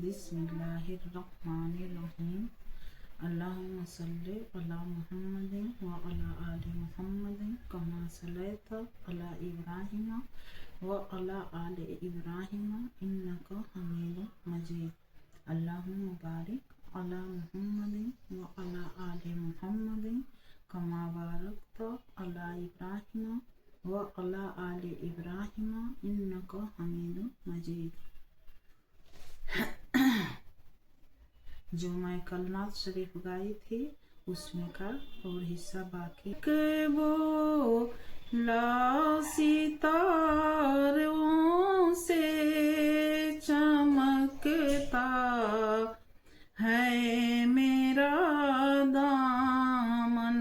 بسم اللہ الرحمن الرحیم اللہم صلی علی محمد وعلی آل محمد کما صلیت علی ابراہیم وعلی آل ابراہیم انک حمید مجید اللہم بارک علی محمد وعلی آل محمد کما بارکت علی ابراہیم وعلی آل ابراہیم انک حمید مجید۔ جو میں کل نعت شریف گائی تھی اس میں کا اور حصہ باقی۔ وہ لا ستاروں سے چمکتا ہے میرا دامن،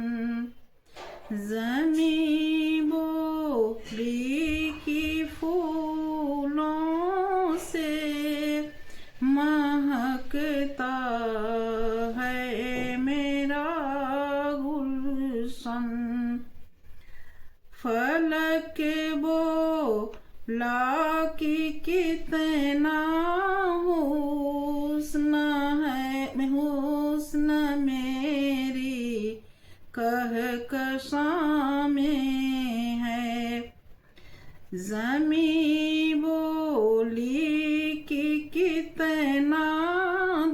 زمین بولی کی پھولوں سے مہکتا ہے میرا گلشن، فلک بولا کہ کتنا حسن ہے، حسن میری کہکشاں میں ہے، زمین بولی کہ کتنا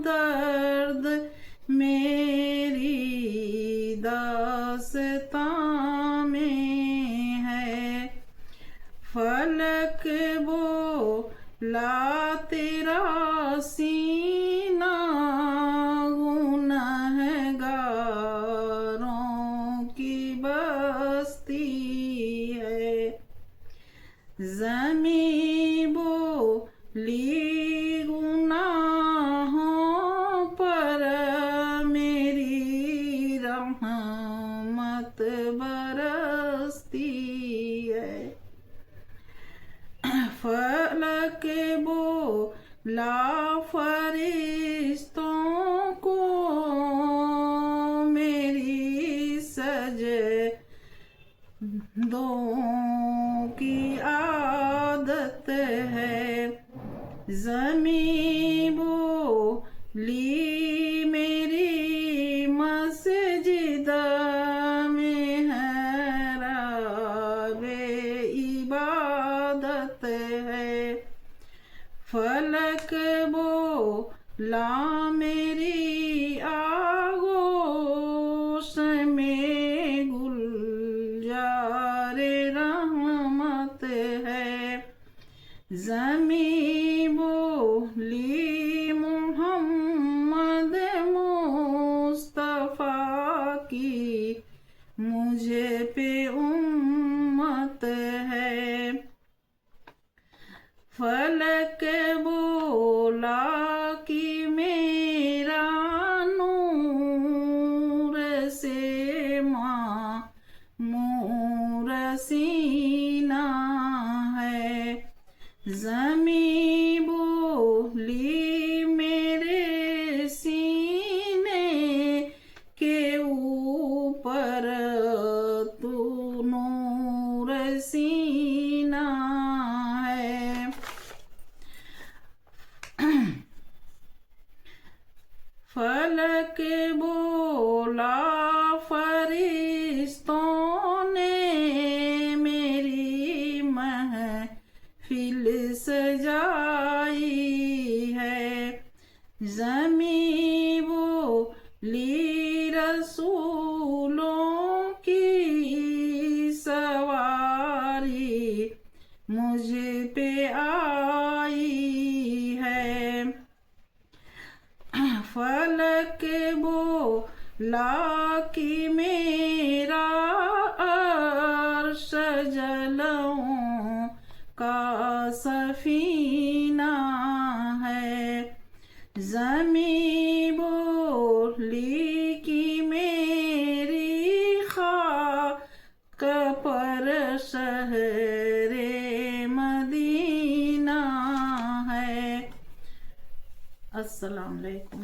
درد میری داستان میں ہے، فلک بولا تیرا سینہ گنہگاروں کی بستی ہے، زمین بولی گناہوں پر میری رحمت برستی ہے، فلک بولا فرشتوں کو میری سجدوں کی عادت ہے، زمین بولی میری مسجد میں ہے رب عبادت ہے، فلک بولا میری آغوش میں گلزار رحمت ہے، زمین بولی محمد مصطفیٰ کی مجھے پہ امت ہے، فلک بولا کہ میرا نور سے معمور سینہ ہے، زمین بولی میرے سینے کے اوپر تو نور سینہ ہے، فلک بولا فرشتوں نے میری محفل سجائی ہے، زمین بولی رسولوں کی سواری مجھ پہ آئی ہے، فلک بولا کہ میرا عرش جلوں کا سفینہ ہے، زمین بولی کہ میری خاک پر شہر مدینہ ہے۔ السلام علیکم۔